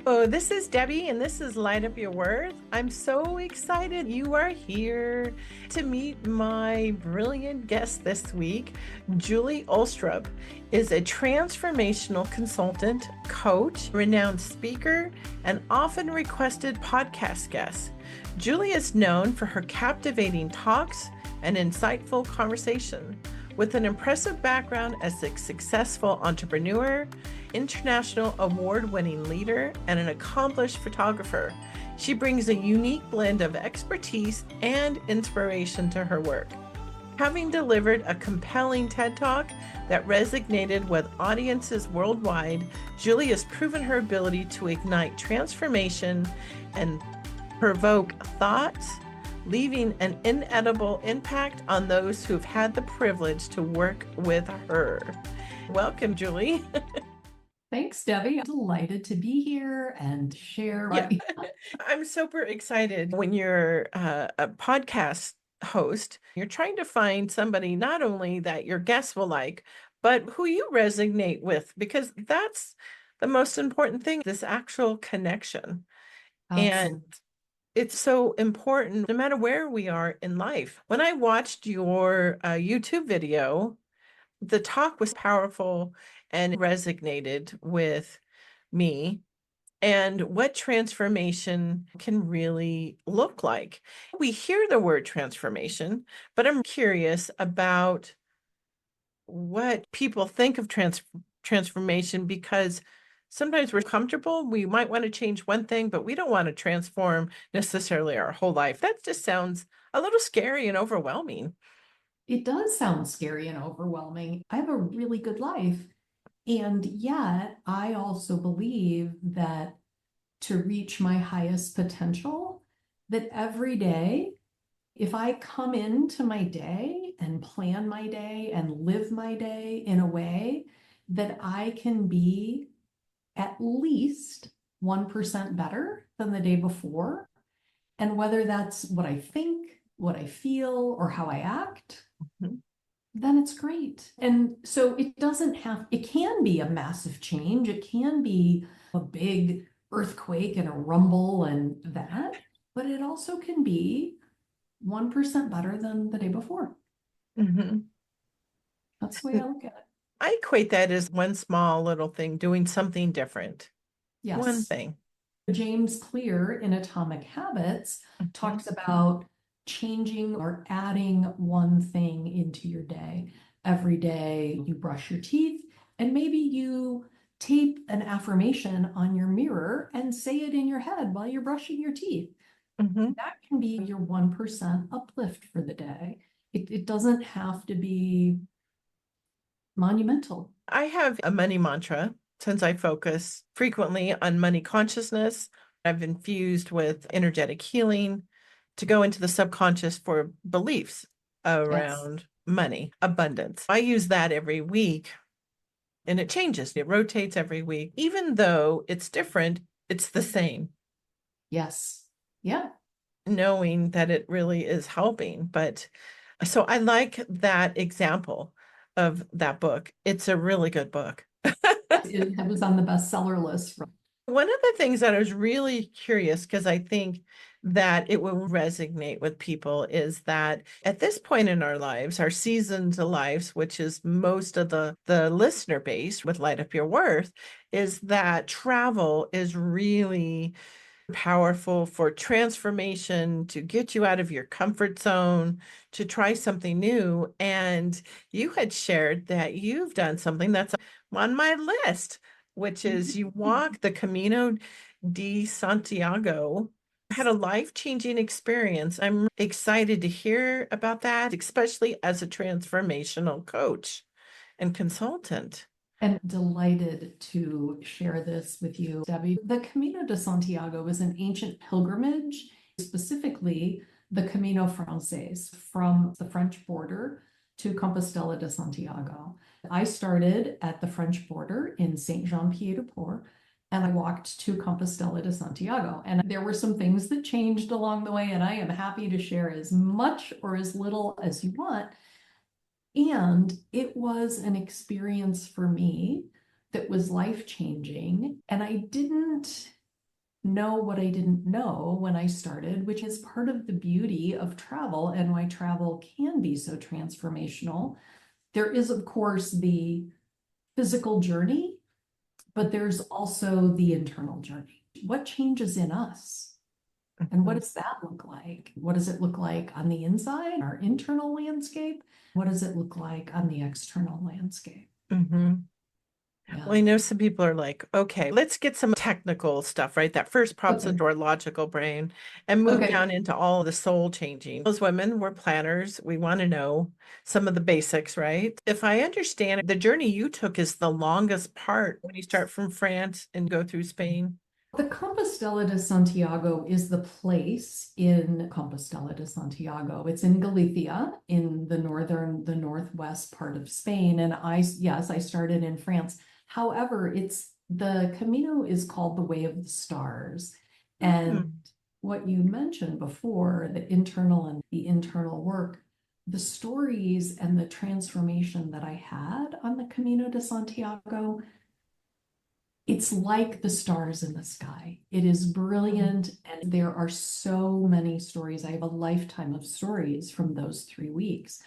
Oh, this is Debbie, and this is Light Up Your Worth. I'm so excited you are here to meet my brilliant guest this week. Julie Ulstrup is a transformational consultant, coach, renowned speaker, and often requested podcast guest. Julie is known for her captivating talks and insightful conversation. With an impressive background as a successful entrepreneur, international award-winning leader, and an accomplished photographer, she brings a unique blend of expertise and inspiration to her work. Having delivered a compelling TED Talk that resonated with audiences worldwide, Julie has proven her ability to ignite transformation and provoke thoughts, leaving an inedible impact on those who've had the privilege to work with her. Welcome, Julie. Thanks, Debbie. I'm delighted to be here and share. Yeah, I'm super excited when you're a podcast host. You're trying to find somebody not only that your guests will like, but who you resonate with, because that's the most important thing, this actual connection. And Absolutely. it's so important no matter where we are in life. When I watched your YouTube video, the talk was powerful and resonated with me and what transformation can really look like. We hear the word transformation, but I'm curious about what people think of transformation, because sometimes we're comfortable. We might want to change one thing, but we don't want to transform necessarily our whole life. That just sounds a little scary and overwhelming. It does sound scary and overwhelming. I have a really good life. And yet, I also believe that to reach my highest potential, that every day, if I come into my day and plan my day and live my day in a way that I can be at least 1% better than the day before, and whether that's what I think, what I feel, or how I act, Mhm. then it's great. And so it can be a massive change. It can be a big earthquake and a rumble and that, but it also can be 1% better than the day before. Mhm. That's the way I look at it. I equate that as one small little thing, doing something different. One Yes. thing. James Clear in Atomic Habits Mhm. talks about changing or adding one thing into your day. Every day you brush your teeth, and maybe you tape an affirmation on your mirror and say it in your head while you're brushing your teeth. Mhm. That can be your 1% uplift for the day. It doesn't have to be monumental. I have a money mantra since I focus frequently on money consciousness. I've infused with energetic healing to go into the subconscious for beliefs Yes. around money, abundance. I use that every week and it changes. It rotates every week. Even though it's different, it's the same, Yes. Yeah. knowing that it really is helping. But so I like that example of that book. It's a really good book. It was on the bestseller list. One of the things that I was really curious, because I think that it will resonate with people, is that at this point in our lives, our seasons of lives, which is most of the listener base with Light Up Your Worth, is that travel is really powerful for transformation, to get you out of your comfort zone, to try something new. And you had shared that you've done something that's on my list, which is you walk the Camino de Santiago. Had a life-changing experience. I'm excited to hear about that, especially as a transformational coach and consultant. And delighted to share this with you, Debbie. The Camino de Santiago is an ancient pilgrimage, specifically the Camino Frances from the French border to Compostela de Santiago. I started at the French border in Saint-Jean-Pied-de-Port, and I walked to Compostela de Santiago. And there were some things that changed along the way, and I am happy to share as much or as little as you want. And it was an experience for me that was life-changing. And I didn't know what I didn't know when I started, which is part of the beauty of travel and why travel can be so transformational. There is, of course, the physical journey, but there's also the internal journey. What changes in us? And what Mhm. does that look like? What does it look like on the inside, our internal landscape? What does it look like on the external landscape? Mhm. Well, Yeah. I know some people are like, okay, let's get some technical stuff, right? That first pops Okay. into our logical brain and move Okay. down into all the soul changing. Those women, we're planners. We want to know some of the basics, right? If I understand it, the journey you took is the longest part when you start from France and go through Spain. The Compostela de Santiago is the place in Compostela de Santiago. It's in Galicia, in the northwest part of Spain. And yes, I started in France. However, the Camino is called the Way of the Stars. And Hmm. what you mentioned before, the internal and the internal work, the stories and the transformation that I had on the Camino de Santiago, it's like the stars in the sky. It is brilliant, and there are so many stories. I have a lifetime of stories from those 3 weeks.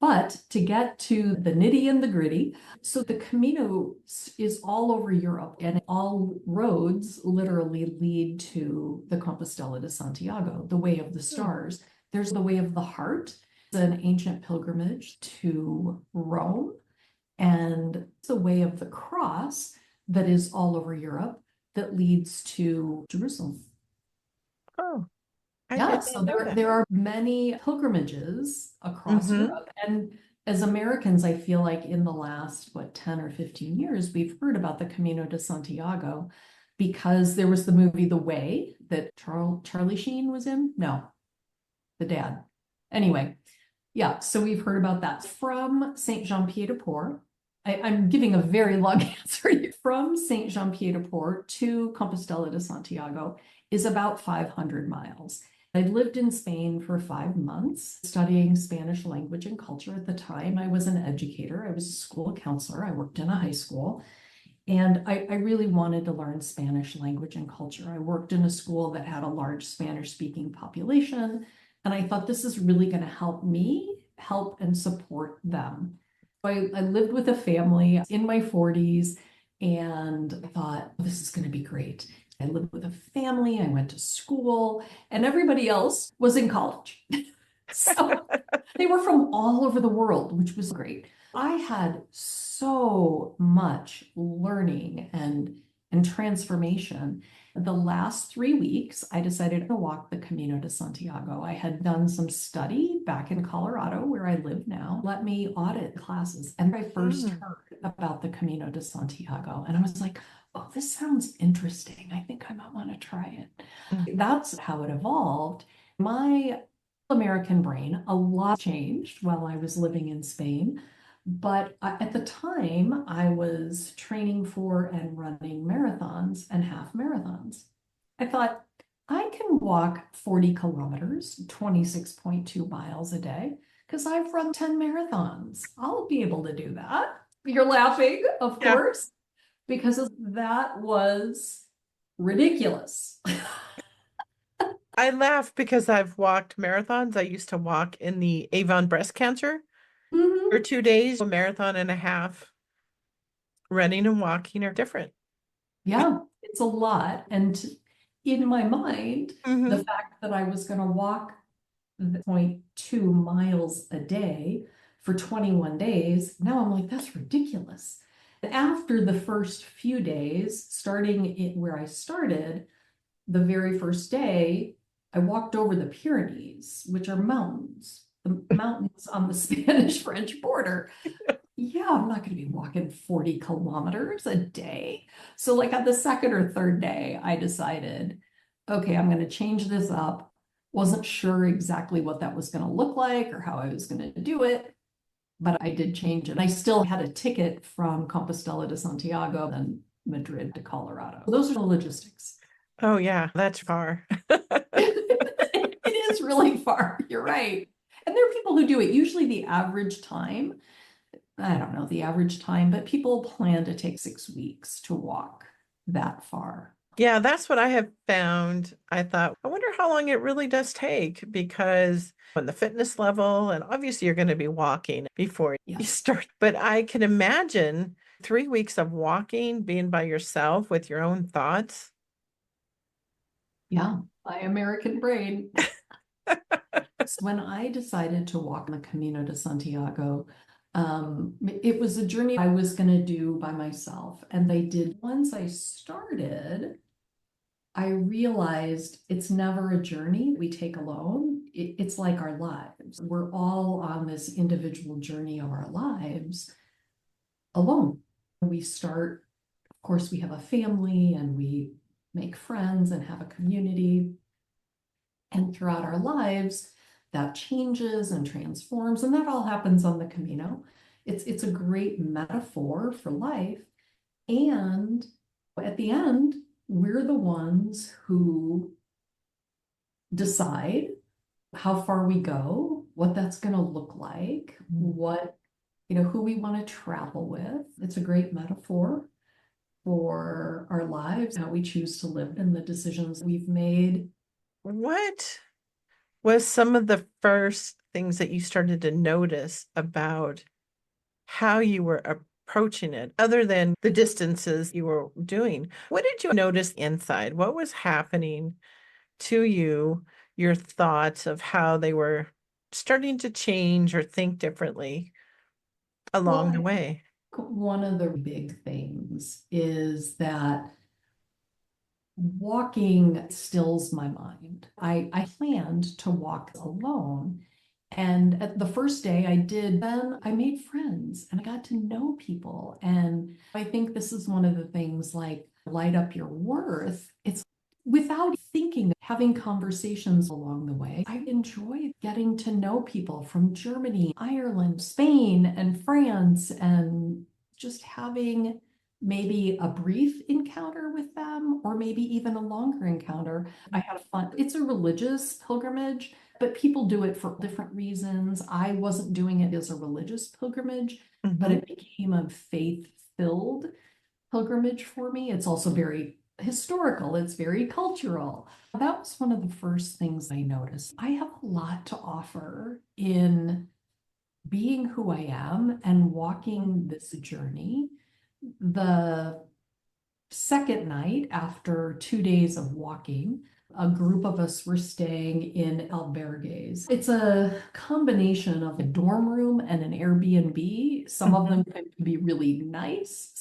But to get to the nitty and the gritty, so the Camino is all over Europe, and all roads literally lead to the Compostela de Santiago, the Way of the Hmm. Stars. There's the Way of the Heart, an ancient pilgrimage to Rome, and the Way of the Cross that is all over Europe that leads to Jerusalem. Oh, I Yeah, did so not know that. there are many pilgrimages across Mm-hmm. Europe. And as Americans, I feel like in the last, 10 or 15 years, we've heard about the Camino de Santiago because there was the movie The Way that Charlie Sheen was in. No, the dad. Anyway, yeah, so we've heard about that from Saint Jean Pied de Port. I'm giving a very long answer. From Saint Jean Pied de Port to Compostela de Santiago is about 500 miles. I lived in Spain for 5 months studying Spanish language and culture. At the time, I was an educator. I was a school counselor. I worked in a high school. And I really wanted to learn Spanish language and culture. I worked in a school that had a large Spanish speaking population. And I thought this is really going to help me help and support them. I lived with a family in my 40s and I thought, this is going to be great. I lived with a family, I went to school, and everybody else was in college. So they were from all over the world, which was great. I had so much learning and transformation. The last 3 weeks, I decided to walk the Camino de Santiago. I had done some study back in Colorado, where I live now, let me audit classes. And I first Mm. heard about the Camino de Santiago. And I was like, oh, this sounds interesting. I think I might want to try it. That's how it evolved. My American brain, a lot changed while I was living in Spain. But at the time, I was training for and running marathons and half marathons. I thought, I can walk 40 kilometers, 26.2 miles a day, because I've run 10 marathons. I'll be able to do that. You're laughing, of Yeah. course, because that was ridiculous. I laugh because I've walked marathons. I used to walk in the Avon breast cancer for Mhm. 2 days, a marathon and a half. Running and walking are different. Yeah, it's a lot. And in my mind, the Hmm. fact that I was going to walk the 0.2 miles a day for 21 days, now I'm like, that's ridiculous. After the first few days, starting where I started, the very first day, I walked over the Pyrenees, which are mountains, the mountains on the Spanish-French border. Yeah, I'm not going to be walking 40 kilometers a day. So, like on the second or third day, I decided, okay, I'm going to change this up. Wasn't sure exactly what that was going to look like or how I was going to do it, but I did change it. I still had a ticket from Compostela to Santiago and Madrid to Colorado. Those are the logistics. Oh yeah, that's far. It is really far. You're right. And there are people who do it. Usually the average time, I don't know the average time, but people plan to take 6 weeks to walk that far. Yeah, that's what I have found. I thought, I wonder how long it really does take because on the fitness level, and obviously you're going to be walking before you Yes. start, but I can imagine 3 weeks of walking, being by yourself with your own thoughts. Yeah. My American brain. So when I decided to walk the Camino de Santiago, it was a journey I was going to do by myself. And I did, once I started, I realized it's never a journey we take alone. It's like our lives. We're all on this individual journey of our lives alone. We start, of course, we have a family and we make friends and have a community. And throughout our lives, that changes and transforms, and that all happens on the Camino. It's a great metaphor for life. And at the end, we're the ones who decide how far we go, what that's going to look like, what, who we want to travel with. It's a great metaphor for our lives, how we choose to live, and the decisions we've made. What was some of the first things that you started to notice about how you were approaching it, other than the distances you were doing? What did you notice inside? What was happening to you, your thoughts of how they were starting to change or think differently Well, along I the think way? one of the big things is that walking stills my mind. I planned to walk alone. And at the first day I did, then I made friends and I got to know people. And I think this is one of the things like light up your worth. It's without thinking, having conversations along the way. I enjoy getting to know people from Germany, Ireland, Spain, and France, and just having maybe a brief encounter with them or maybe even a longer encounter. I had fun. It's a religious pilgrimage, but people do it for different reasons. I wasn't doing it as a religious pilgrimage, but Mhm. it became a faith-filled pilgrimage for me. It's also very historical, it's very cultural. That was one of the first things I noticed. I have a lot to offer in being who I am and walking this journey. The second night, after 2 days of walking, a group of us were staying in Albergues. It's a combination of a dorm room and an Airbnb. Some of Mhm. them can be really nice,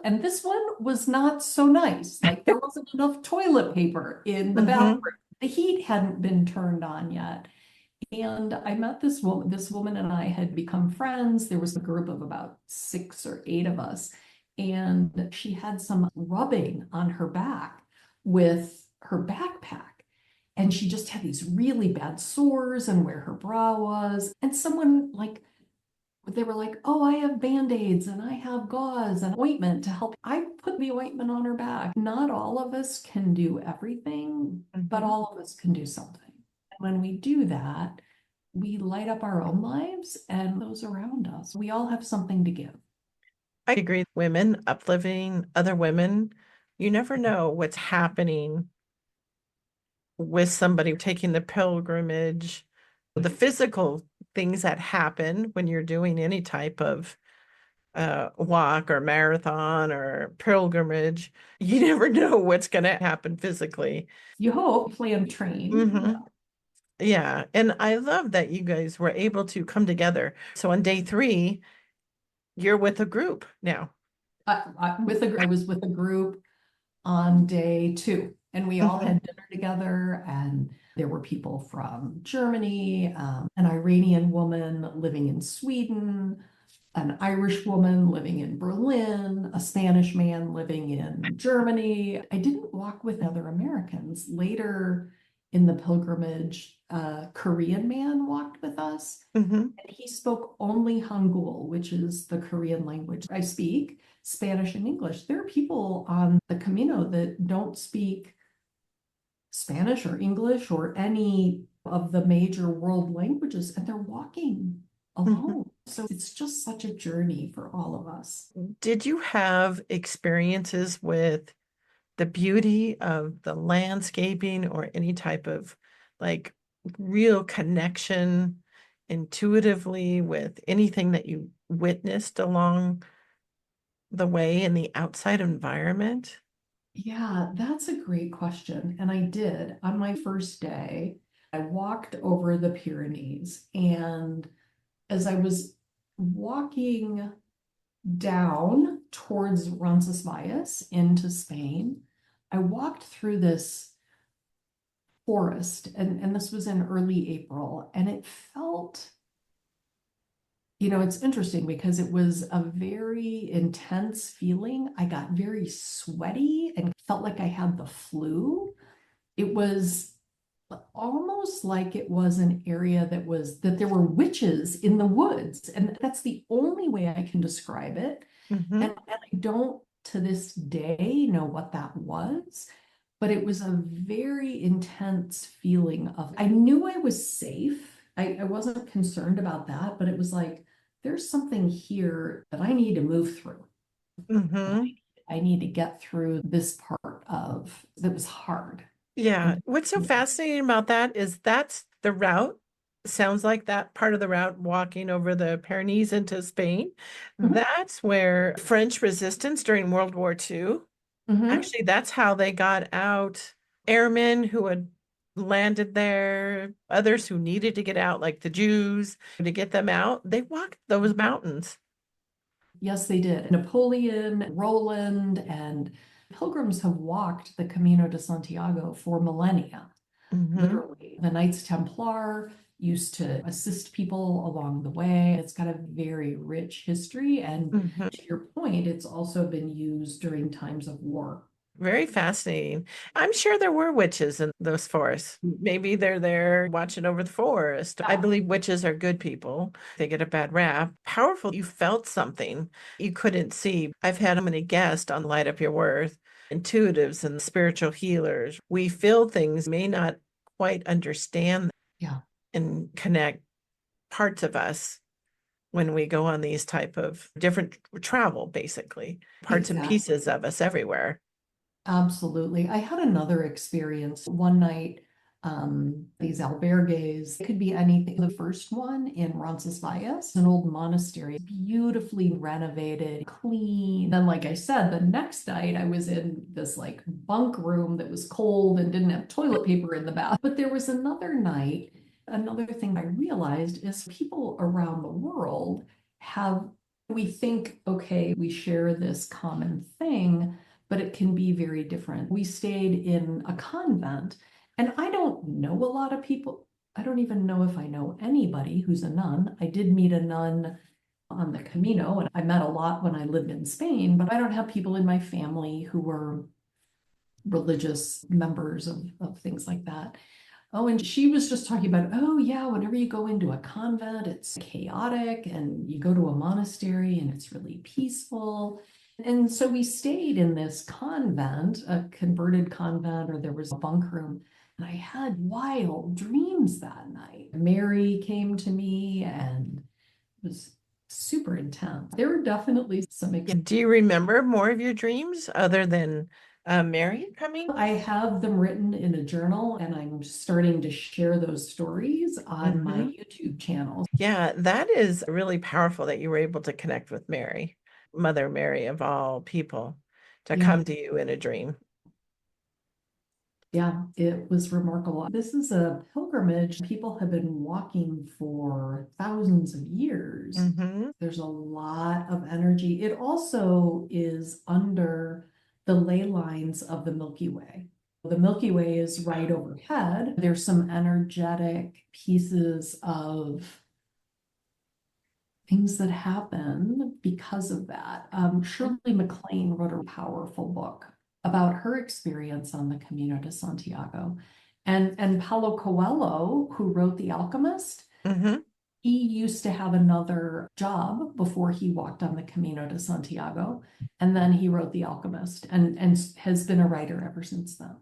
and this one was not so nice. Like there wasn't enough toilet paper in the Mhm. bathroom. The heat hadn't been turned on yet. And I met this woman. This woman and I had become friends. There was a group of about 6 or 8 of us, and she had some rubbing on her back with her backpack. And she just had these really bad sores and where her bra was. And someone like, they were like, oh, I have Band-Aids and I have gauze and ointment to help. I put the ointment on her back. Not all of us can do everything, but Mhm. all of us can do something. And when we do that, we light up our own lives and those around us. We all have something to give. I agree. Women uplifting other women. You never know what's happening with somebody taking the pilgrimage, the physical things that happen when you're doing any type of walk or marathon or pilgrimage. You never know what's going to happen physically. You hope, plan, train. Hmm. Yeah. And I love that you guys were able to come together. So on day 3, you're with a group now. I was with a group on day 2, and we all Hmm. had dinner together. And there were people from Germany, an Iranian woman living in Sweden, an Irish woman living in Berlin, a Spanish man living in Germany. I didn't walk with other Americans. Later in the pilgrimage, a Korean man walked with us, Hmm. and he spoke only Hangul, which is the Korean language. I speak Spanish and English. There are people on the Camino that don't speak Spanish or English or any of the major world languages, and they're walking Hmm. alone. So it's just such a journey for all of us. Did you have experiences with the beauty of the landscaping or any type of like real connection intuitively with anything that you witnessed along the way in the outside environment? Yeah, that's a great question. And I did on my first day, I walked over the Pyrenees. And as I was walking down towards Roncesvalles into Spain, I walked through this forest, and this was in early April, and it felt, it's interesting because it was a very intense feeling. I got very sweaty and felt like I had the flu. It was almost like it was an area that there were witches in the woods. And that's the only way I can describe it. Mm-hmm. And I don't to this day know what that was, but it was a very intense feeling of, I knew I was safe. I wasn't concerned about that, but it was like, there's something here that I need to move through. Mm-hmm. I need to get through this part of that was hard. Yeah. And What's so fascinating about that is that's the route. Sounds like that part of the route walking over the Pyrenees into Spain. Mhm, That's where French resistance during World War II. mhm. Actually, that's how they got out airmen who had landed there, others who needed to get out, like the Jews, to get them out. They walked those mountains. Yes, they did. Napoleon, Roland, and pilgrims have walked the Camino de Santiago for millennia, Hmm. literally. The Knights Templar used to assist people along the way. It's got a very rich history. And Hmm. to your point, it's also been used during times of war. Very fascinating. I'm sure there were witches in those forests. Maybe they're there watching over the forest. I Yeah. believe witches are good people. They get a bad rap. Powerful. You felt something you couldn't see. I've had many guests on Light Up Your Worth, intuitives and spiritual healers. We feel things, may not quite understand Yeah, and connect parts of us when we go on these type of different travel, basically. Parts and exactly. pieces of us everywhere. Absolutely. I had another experience one night. These albergues, it could be anything. The first one in Roncesvalles, an old monastery, beautifully renovated, clean. Then, like I said, the next night I was in this like bunk room that was cold and didn't have toilet paper in the bath. But there was another night, another thing I realized is people around the world have, we think, okay, we share this common thing, but it can be very different. We stayed in a convent, and I don't know a lot of people. I don't even know if I know anybody who's a nun. I did meet a nun on the Camino, and I met a lot when I lived in Spain, but I don't have people in my family who were religious members of things like that. Oh, and she was just talking about, oh, yeah, whenever you go into a convent, it's chaotic, and you go to a monastery and it's really peaceful. And so we stayed in this convent, a converted convent, or there was a bunk room. And I had wild dreams that night. Mary came to me and it was super intense. There were definitely some Yeah. Do you remember more of your dreams other than Mary coming? I have them written in a journal, and I'm starting to share those stories on my Hmm. YouTube channel. Yeah, that is really powerful that you were able to connect with Mary, Mother Mary of all people, to Yeah, come to you in a dream. yeah, it was remarkable. This is a pilgrimage people have been walking for thousands of years. Hmm. There's a lot of energy. It also is under the ley lines of the Milky Way. The Milky Way is right overhead. There's some energetic pieces of things that happen because of that. Shirley MacLaine wrote a powerful book about her experience on the Camino de Santiago. And Paulo Coelho, who wrote The Alchemist, Hmm. he used to have another job before he walked on the Camino de Santiago. And then he wrote The Alchemist and has been a writer ever since then.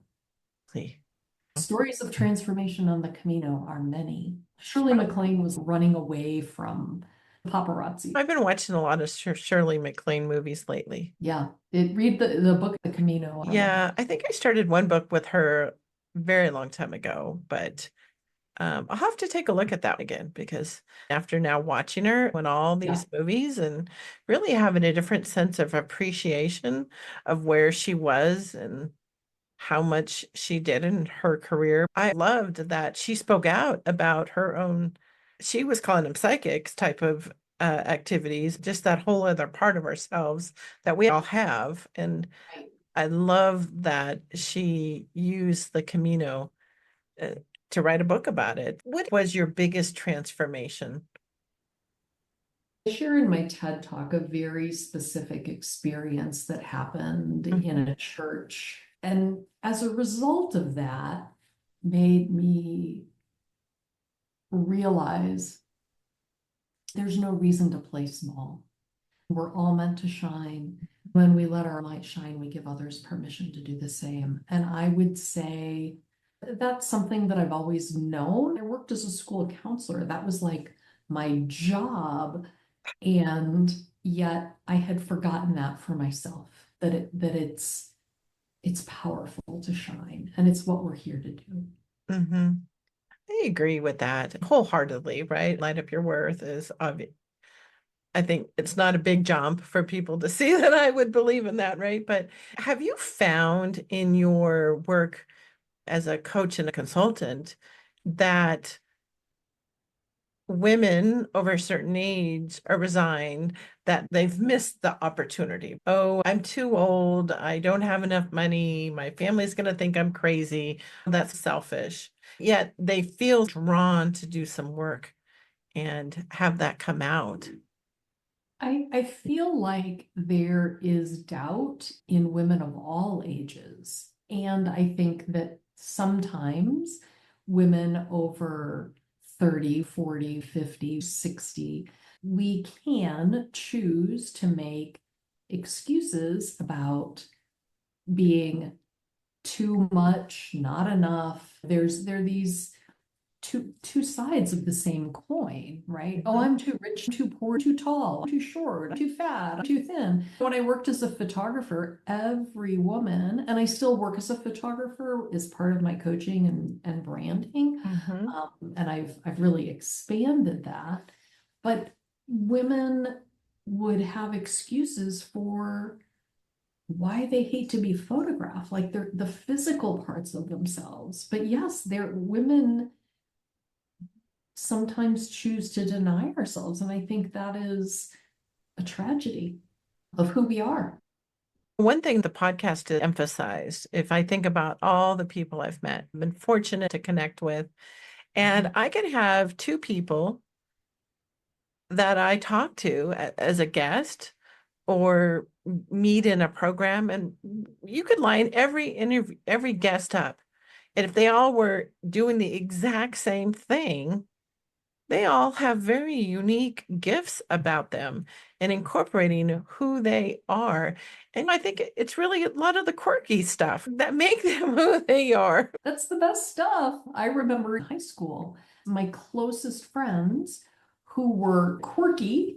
Stories of transformation on the Camino are many. Shirley MacLaine was running away from paparazzi. I've been watching a lot of Shirley MacLaine movies lately. Yeah, read the book, The Camino. Yeah, I think I started one book with her a very long time ago, but I'll have to take a look at that again because after now watching her in all Yeah. these movies and really having a different sense of appreciation of where she was and how much she did in her career. I loved that she spoke out about her own, she was calling them psychics type of activities, just that whole other part of ourselves that we all have. And Right. I love that she used the Camino uh, to write a book about it. What was your biggest transformation? I share in my TED Talk a very specific experience that happened in Mhm. a church. And as a result of that, made me realize there's no reason to play small. We're all meant to shine. When we let our light shine, we give others permission to do the same. And I would say that's something that I've always known. I worked as a school counselor. That was like my job. And yet I had forgotten that for myself, it's powerful to shine. And it's what we're here to do. Mhm. I agree with that wholeheartedly, right? Light up your worth is obvious. I think it's not a big jump for people to see that I would believe in that, right? But have you found in your work as a coach and a consultant that women over a certain age are resigned that they've missed the opportunity? Oh, I'm too old. I don't have enough money. My family's going to think I'm crazy. That's selfish. Yet they feel drawn to do some work and have that come out. I feel like there is doubt in women of all ages. And I think that sometimes women over 30, 40, 50, 60, we can choose to make excuses about being too much, not enough. There are these two sides of the same coin, right? Oh, Mhm. I'm too rich, too poor, too tall, too short, too fat, too thin. When I worked as a photographer, every woman, and I still work as a photographer as part of my coaching and branding, Mhm. and I've really expanded that. But women would have excuses for why they hate to be photographed, like they're the physical parts of themselves. But yes, they're women sometimes choose to deny ourselves. And I think that is a tragedy of who we are. One thing the podcast has emphasized, if I think about all the people I've met, been fortunate to connect with, and I can have two people that I talk to as a guest or meet in a program, and you could line every interview, every guest up. And if they all were doing the exact same thing, they all have very unique gifts about them and incorporating who they are. And I think it's really a lot of the quirky stuff that make them who they are. That's the best stuff. I remember in high school, my closest friends who were quirky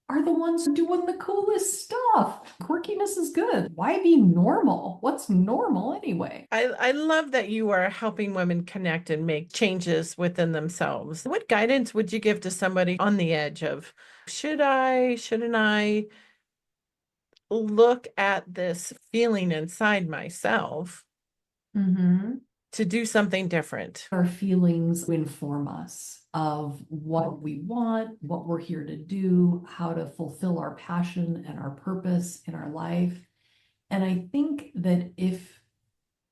are the ones doing the coolest stuff. Quirkiness is good. Why be normal? What's normal anyway? I love that you are helping women connect and make changes within themselves. What guidance would you give to somebody on the edge of shouldn't I look at this feeling inside myself Mm-hmm. to do something different? Our feelings inform us of what we want, what we're here to do, how to fulfill our passion and our purpose in our life. And I think that if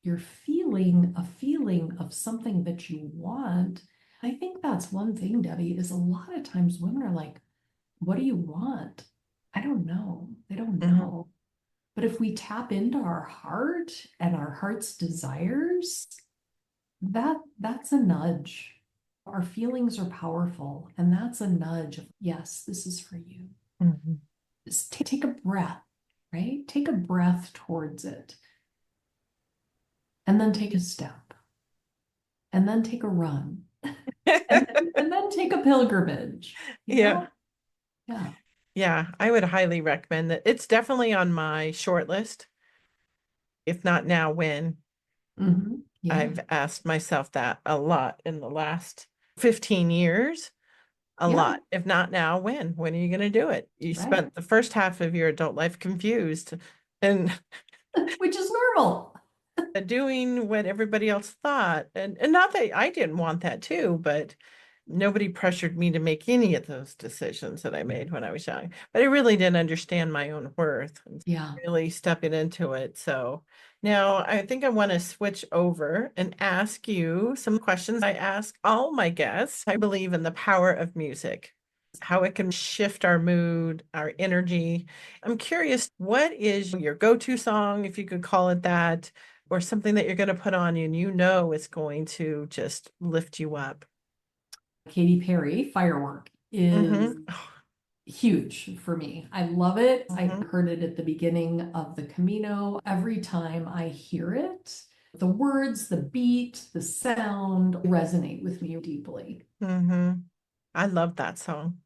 you're feeling a feeling of something that you want, I think that's one thing, Debbie, is a lot of times women are like, what do you want? I don't know. They don't Mhm. know. But if we tap into our heart and our heart's desires, that's a nudge. Our feelings are powerful, and that's a nudge of, yes, this is for you. Mhm. Just take a breath, right? Take a breath towards it, and then take a step, and then take a run, and then take a pilgrimage, you Yeah. know? Yeah. Yeah, I would highly recommend that. It's definitely on my short list. If not now, when? Yeah. I've asked myself that a lot in the last 15 years. A Yeah. lot. If not now, when? When are you going to do it? You Right. spent the first half of your adult life confused and Which is normal. doing what everybody else thought. And not that I didn't want that too, but nobody pressured me to make any of those decisions that I made when I was young. But I really didn't understand my own worth and Yeah. really stepping into it. So now I think I want to switch over and ask you some questions I ask all my guests. I believe in the power of music, how it can shift our mood, our energy. I'm curious, what is your go-to song, if you could call it that, or something that you're going to put on and you know it's going to just lift you up? Katy Perry, Firework, is Mm-hmm. huge for me. I love it. I Mm-hmm. heard it at the beginning of the Camino. Every time I hear it, the words, the beat, the sound resonate with me deeply. Mm-hmm. I love that song.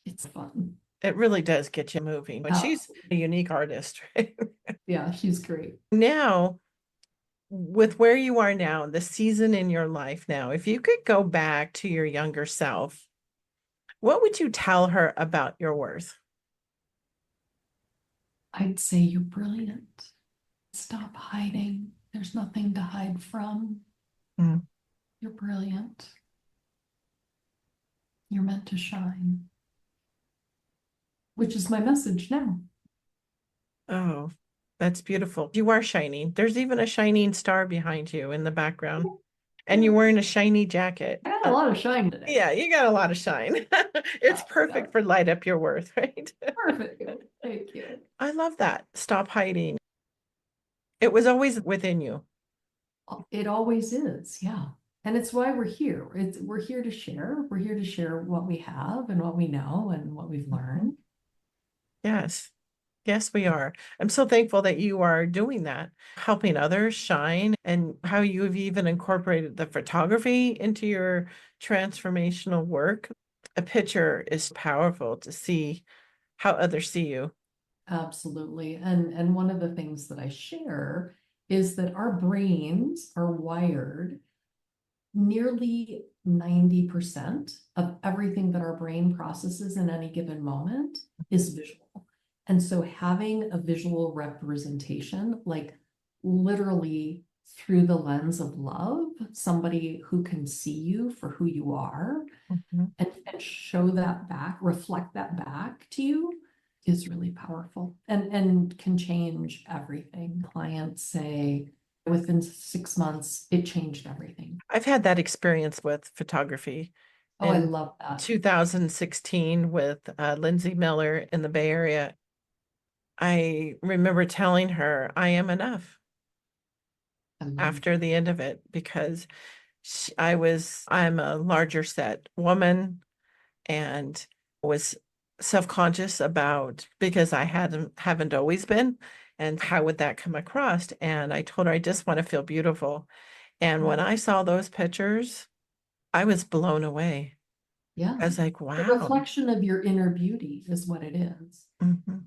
It's fun. It really does get you moving. And she's a Absolutely. unique artist, right? Yeah, she's great. Now, with where you are now, the season in your life now, if you could go back to your younger self, what would you tell her about your worth? I'd say you're brilliant. Stop hiding. There's nothing to hide from. Mm. You're brilliant. You're meant to shine, which is my message now. Oh, that's beautiful. You are shining. There's even a shining star behind you in the background, and you're Yeah. wearing a shiny jacket. I got a lot of shine today. Yeah, you got a lot of shine. It's Yeah, perfect for light up your worth, right? perfect. Thank you. I love that. Stop hiding. It was always within you. It always is, yeah. And it's why we're here. We're here to share. We're here to share what we have and what we know and what we've Mhm. learned. Yes. Yes, we are. I'm so thankful that you are doing that, helping others shine, and how you've even incorporated the photography into your transformational work. A picture is powerful to see how others see you. Absolutely. And one of the things that I share is that our brains are wired nearly 90% of everything that our brain processes in any given moment is visual. And so having a visual representation, like literally through the lens of love, somebody who can see you for who you are Mhm. and show that back, reflect that back to you is really powerful and can change everything. Clients say within 6 months, it changed everything. I've had that experience with photography Oh, I in love that. 2016 with Lindsay Miller in the Bay Area. I remember telling her, I am enough I love after the end of it because I'm a larger set woman and was self-conscious about because I haven't always been, and how would that come across? And I told her I just want to feel beautiful. And when that. I saw those pictures, I was blown away. Yeah. I was like, A wow. reflection of your inner beauty is what it is. Mhm,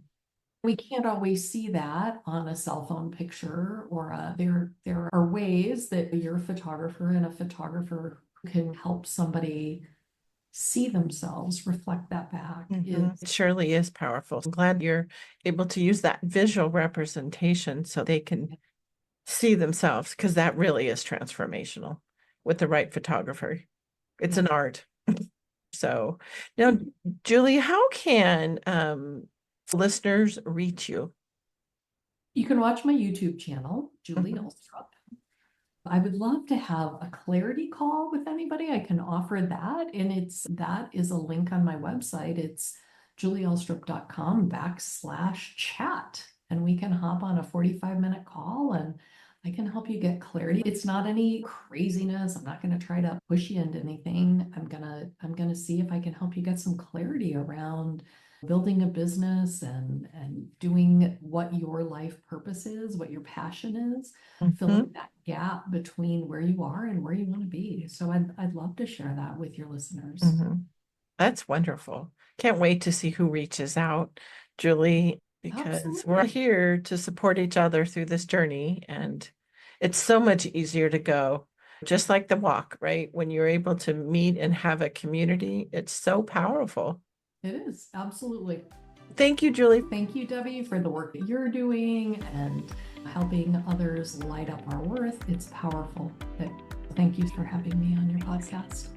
We can't always see that on a cell phone picture there are ways that you're a photographer and a photographer who can help somebody see themselves, reflect that back. mhm. It surely is powerful. I'm glad you're able to use that visual representation so they can see themselves, because that really is transformational with the right photographer. It's Yeah. an art. So now, Julie, how can listeners reach you? You can watch my YouTube channel, Julie Mhm. Ulstrup. I would love to have a clarity call with anybody. I can offer that. And that is a link on my website. It's julieulstrup.com/chat. And we can hop on a 45-minute call and I can help you get clarity. It's not any craziness. I'm not going to try to push you into anything. I'm gonna see if I can help you get some clarity around building a business and doing what your life purpose is, what your passion is, Mhm, filling that gap between where you are and where you want to be. So I'd love to share that with your listeners. mhm. That's wonderful. Can't wait to see who reaches out, Julie, because we're Absolutely. here to support each other through this journey. And it's so much easier to go, just like the walk, right? When you're able to meet and have a community, it's so powerful. It is, absolutely. Thank you, Julie. Thank you, Debbie, for the work that you're doing and helping others light up our worth. It's powerful. Thank you for having me on your podcast.